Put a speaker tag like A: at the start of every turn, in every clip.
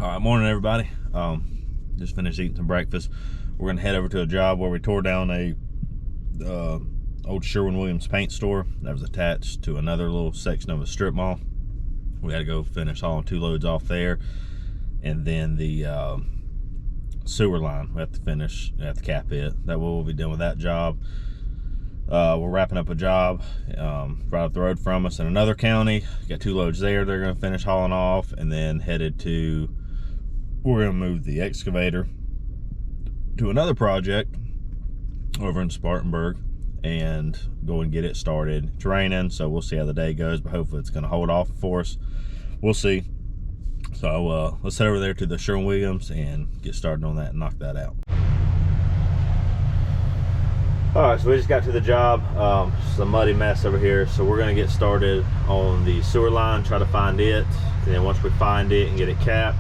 A: All right, morning everybody. Just finished eating some breakfast. We're gonna head over to a job where we tore down a old Sherwin-Williams paint store that was attached to another little section of a strip mall. We had to go finish hauling 2 loads off there, and then the sewer line we have to finish. We have to cap it. That way we'll be done with that job. We're wrapping up a job right up the road from us in another county. Got 2 loads there they're going to finish hauling off, and then we're going to move the excavator to another project over in Spartanburg and go and get it started. It's raining, so we'll see how the day goes, but hopefully it's going to hold off for us. We'll see. So let's head over there to the Sherwin-Williams and get started on that and knock that out. All right, so we just got to the job. It's a muddy mess over here, so we're going to get started on the sewer line, try to find it, and then once we find it and get it capped,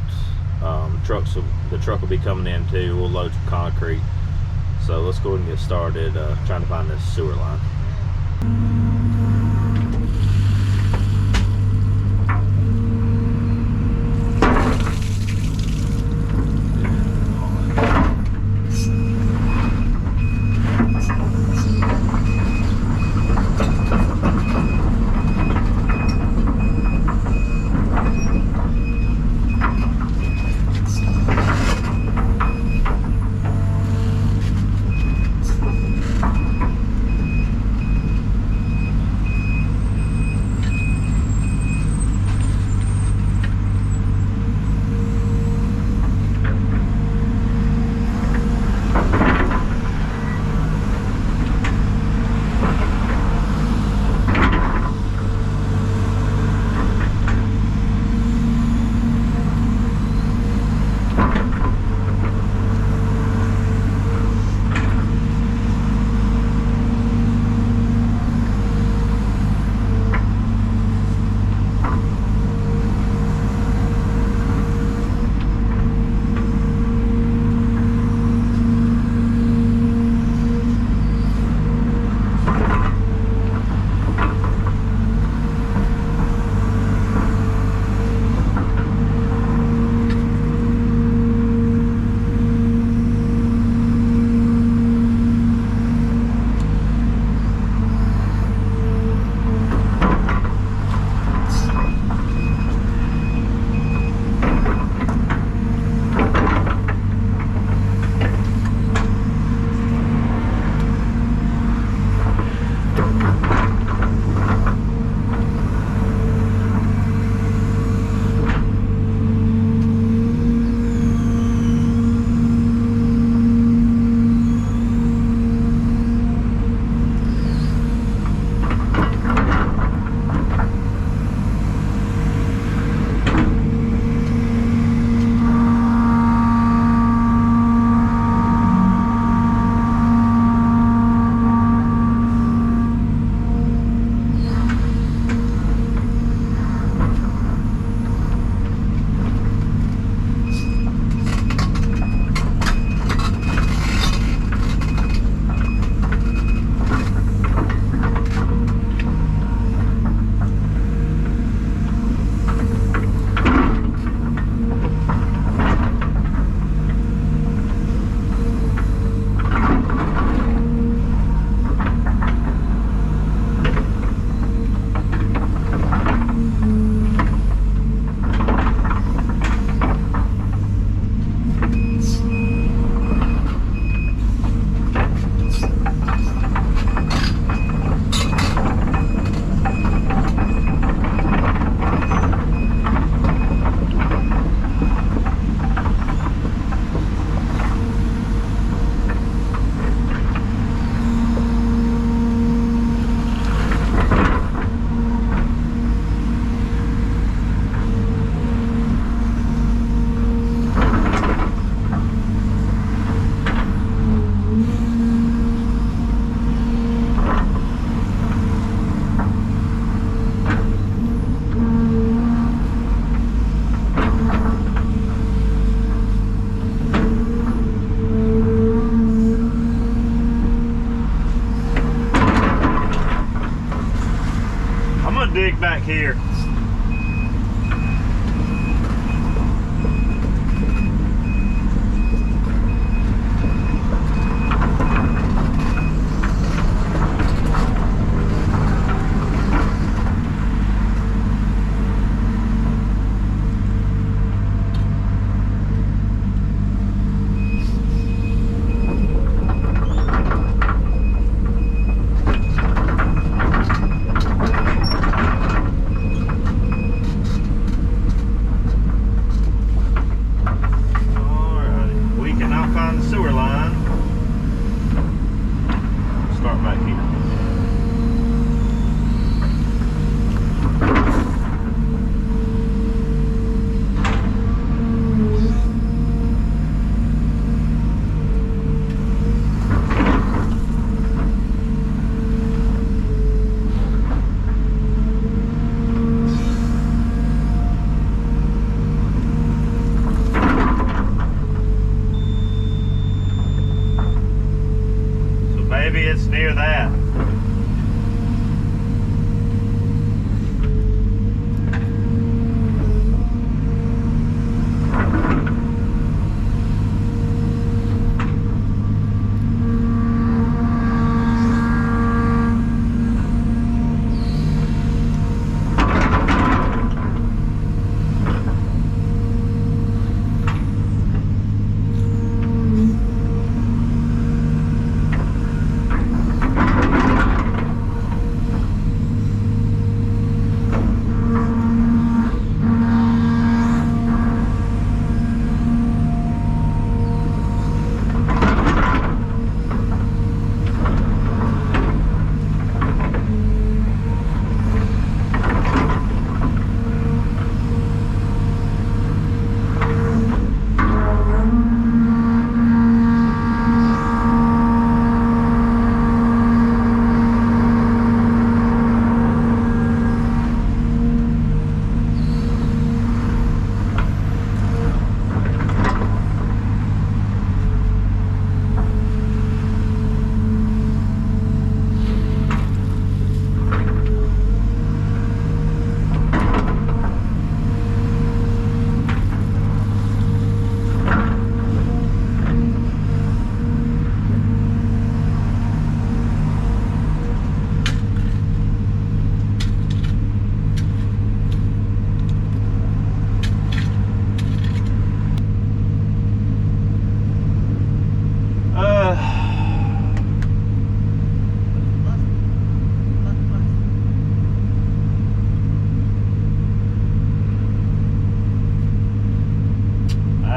A: the truck will be coming in too. We'll load some concrete. So let's go ahead and get started trying to find this sewer line.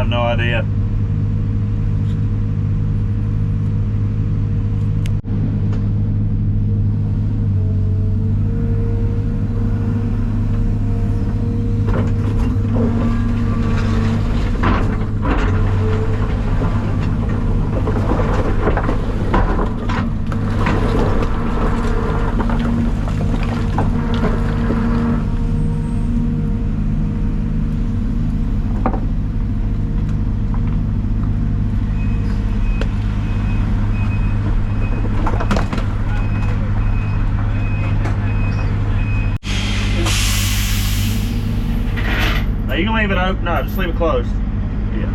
A: have no idea. You can leave it open. No, just leave it closed. Yeah.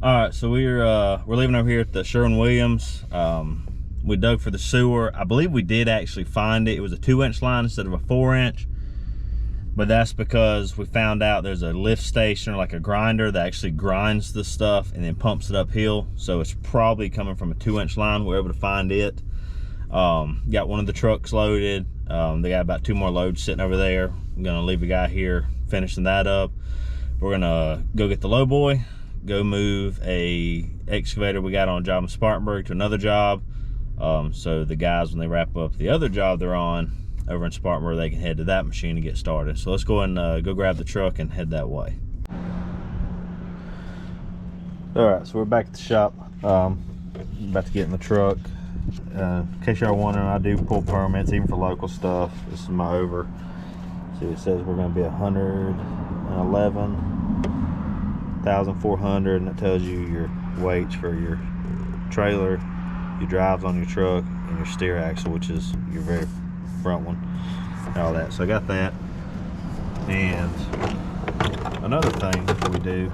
A: All right, so we're leaving over here at the Sherwin-Williams. We dug for the sewer. I believe we did actually find it. It was a 2-inch line instead of a 4-inch. But that's because we found out there's a lift station or like a grinder that actually grinds the stuff and then pumps it uphill. So it's probably coming from a 2-inch line. We're able to find it. Got one of the trucks loaded. They got about 2 more loads sitting over there. I'm gonna leave a guy here finishing that up. We're gonna go get the lowboy, go move a excavator we got on a job in Spartanburg to another job. So the guys, when they wrap up the other job they're on over in Spartanburg, they can head to that machine and get started. So let's go and go grab the truck and head that way. All right, so we're back at the shop. About to get in the truck. In case y'all wondering, I do pull permits even for local stuff. This is my over. See, it says we're going to be 111,400, and it tells you your weights for your trailer, your drives on your truck, and your steer axle, which is your very front one, and all that. So I got that. And another thing we do,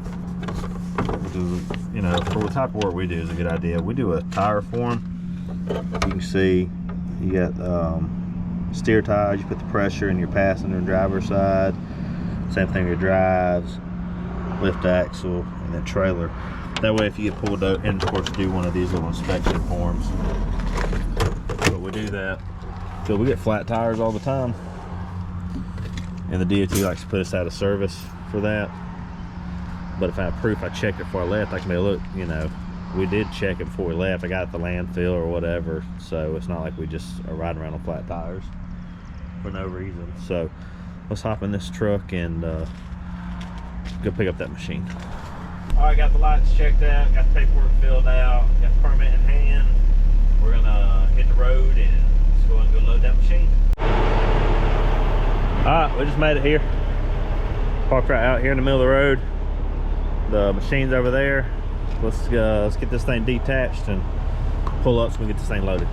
A: you know, for the type of work we do is a good idea. We do a tire form. You can see you got steer tires. You put the pressure in your passenger and driver side. Same thing with your drives, lift axle, and then trailer. That way, if you get pulled over, and of course do one of these little inspection forms. But we do that because we get flat tires all the time, and the DOT likes to put us out of service for that. But if I have proof I checked it before I left, I can be, look, you know, we did check it before we left. I got it at the landfill or whatever. So it's not like we just are riding around on flat tires for no reason. So let's hop in this truck and go pick up that machine. All right, got the lights checked out, got the paperwork filled out, got the permit in hand. We're gonna hit the road and let's go and go load that machine. All right, we just made it here. Parked right out here in the middle of the road. The machine's over there. Let's get this thing detached and pull up so we can get this thing loaded.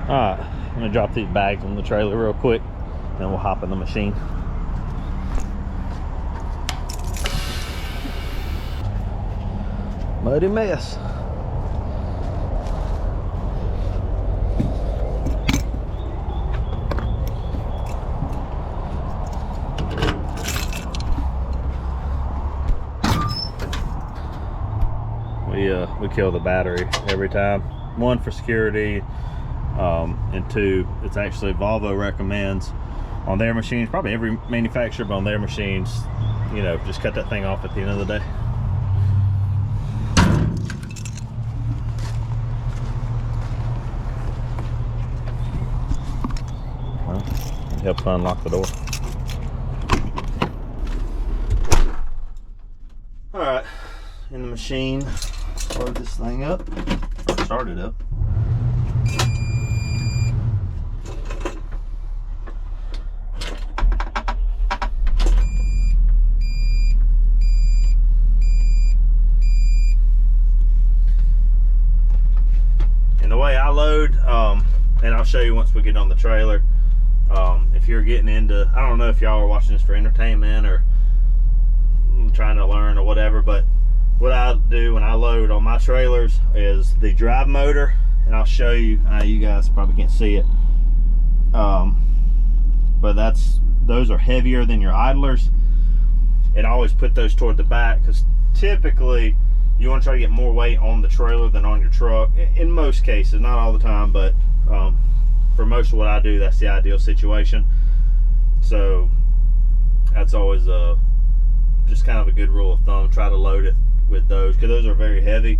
A: Alright, I'm gonna drop these bags on the trailer real quick, then we'll hop in the machine. Muddy mess. We kill the battery every time. One, for security, and two, it's actually Volvo recommends on their machines, probably every manufacturer, but on their machines, you know, just cut that thing off at the end of the day. Well, it helps unlock the door. All right, in the machine, load this thing up, start it up. And the way I load, and I'll show you once we get on the trailer, if you're getting into, I don't know if y'all are watching this for entertainment or trying to learn or whatever, but what I do when I load on my trailers is the drive motor, and I'll show you, you guys probably can't see it, but those are heavier than your idlers, and I always put those toward the back because typically you want to try to get more weight on the trailer than on your truck in most cases, not all the time, but for most of what I do, that's the ideal situation. So that's always just kind of a good rule of thumb. Try to load it with those because those are very heavy.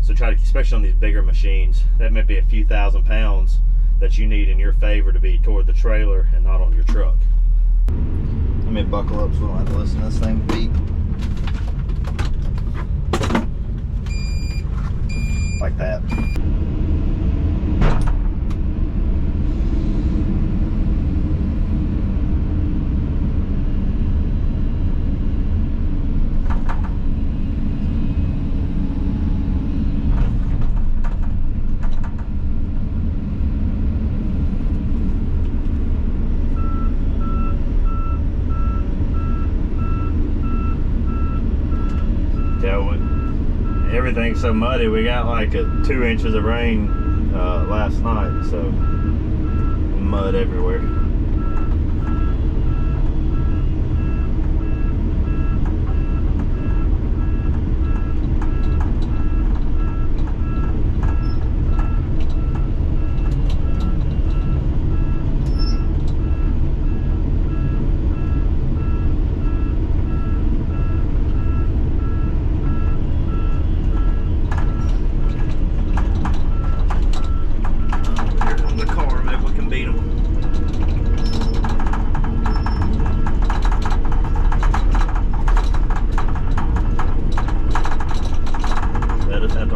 A: So try to, especially on these bigger machines, that may be a few thousand pounds that you need in your favor to be toward the trailer and not on your truck.
B: Let me buckle up so we don't have to listen to this thing beep. Like that.
A: Everything's so muddy. We got like 2 inches of rain last night, so mud everywhere.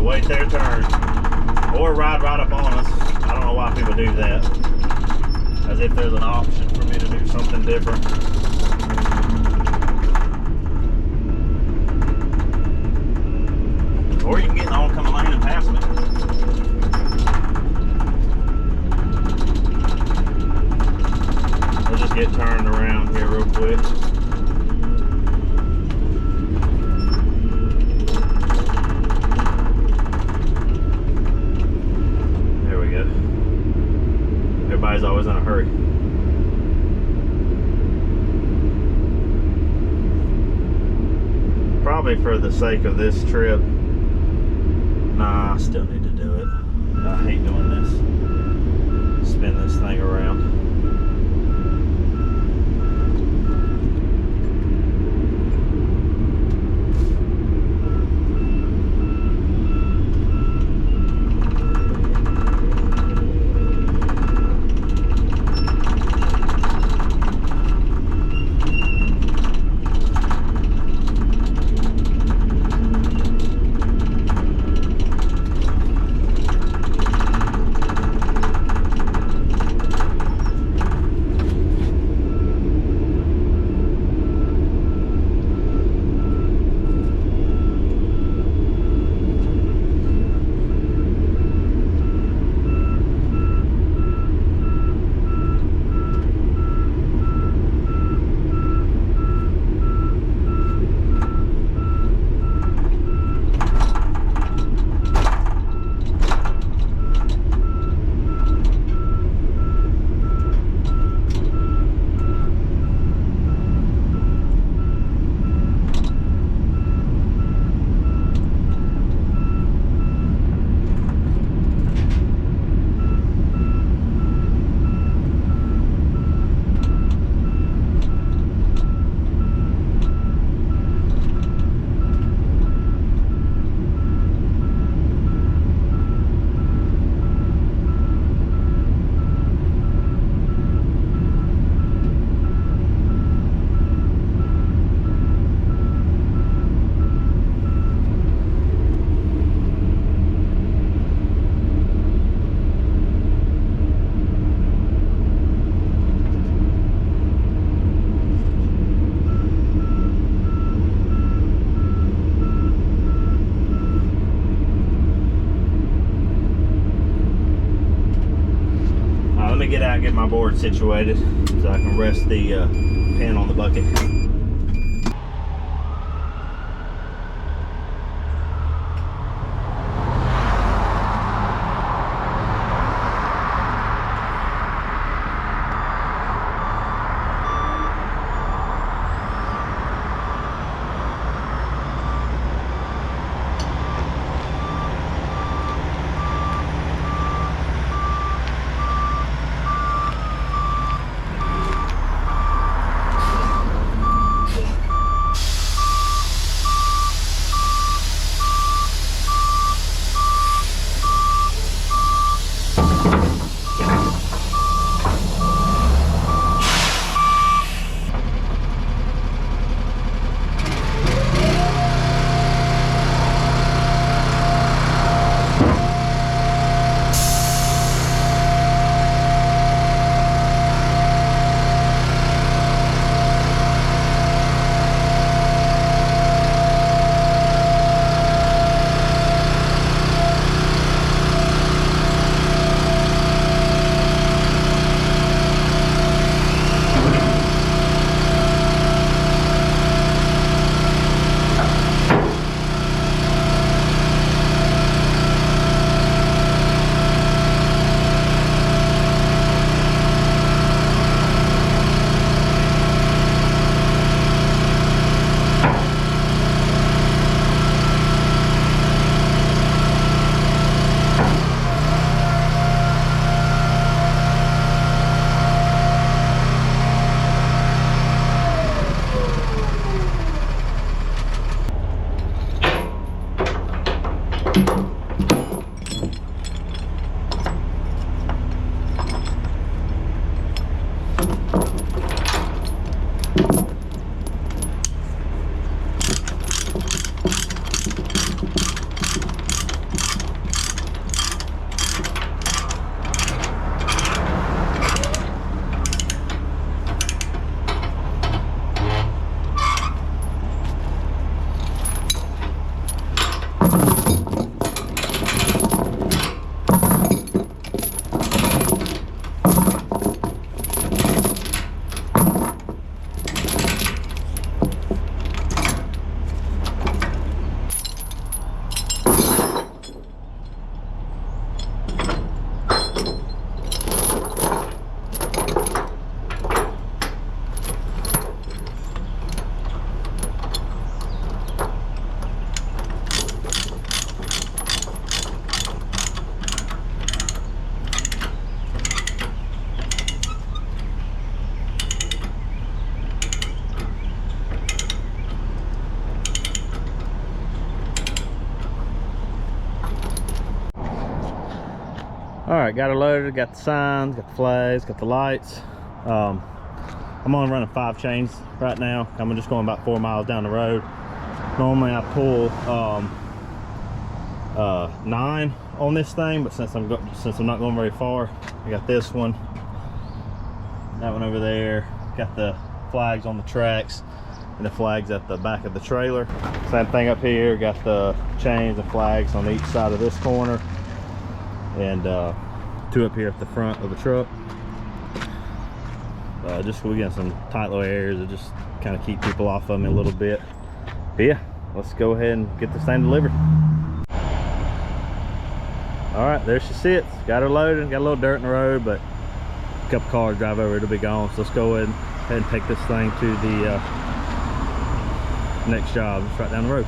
A: Wait their turn or ride right up on us. I don't know why people do that, as if there's an option for me to do something different. Or you can get in the oncoming lane and pass me. We'll just get turned around here real quick. Everybody's always in a hurry. Probably for the sake of this trip. Nah, I still need to do it. I hate doing this. Spin this thing around. me get out and get my board situated so I can rest the pin on the bucket. All right, got her loaded, got the signs, got the flags, got the lights. I'm only running 5 chains right now. I'm just going about 4 miles down the road. Normally I pull 9 on this thing, but since I'm not going very far, I got this one, that one over there, got the flags on the tracks and the flags at the back of the trailer. Same thing up here, got the chains and flags on each side of this corner, and 2 up here at the front of the truck. Just we get some tight little areas that just kind of keep people off of me a little bit. But yeah, let's go ahead and get this thing delivered. All right, there she sits. Got her loaded. Got a little dirt in the road, but a couple cars drive over, it'll be gone. So let's go ahead and take this thing to the next job. It's right down the road.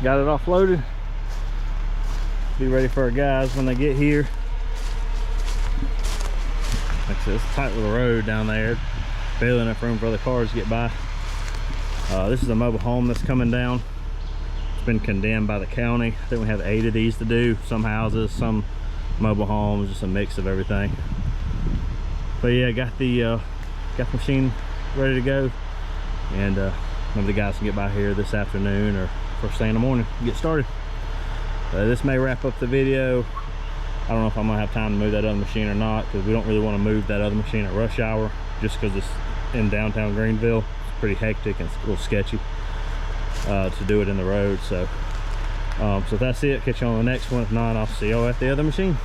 A: Got it offloaded. Be ready for our guys when they get here. Like I said, it's a tight little road down there. Barely enough room for other cars to get by. This is a mobile home that's coming down. It's been condemned by the county. I think we have 8 of these to do. Some houses, some mobile homes, just a mix of everything. But yeah, got the machine ready to go, and maybe the guys can get by here this afternoon or first thing in the morning and get started. This may wrap up the video. I don't know if I'm gonna have time to move that other machine or not, because we don't really want to move that other machine at rush hour, just because it's in downtown Greenville. It's pretty hectic and it's a little sketchy to do it in the road. So so that's it. Catch you on the next one. If not, I'll see y'all at the other machine.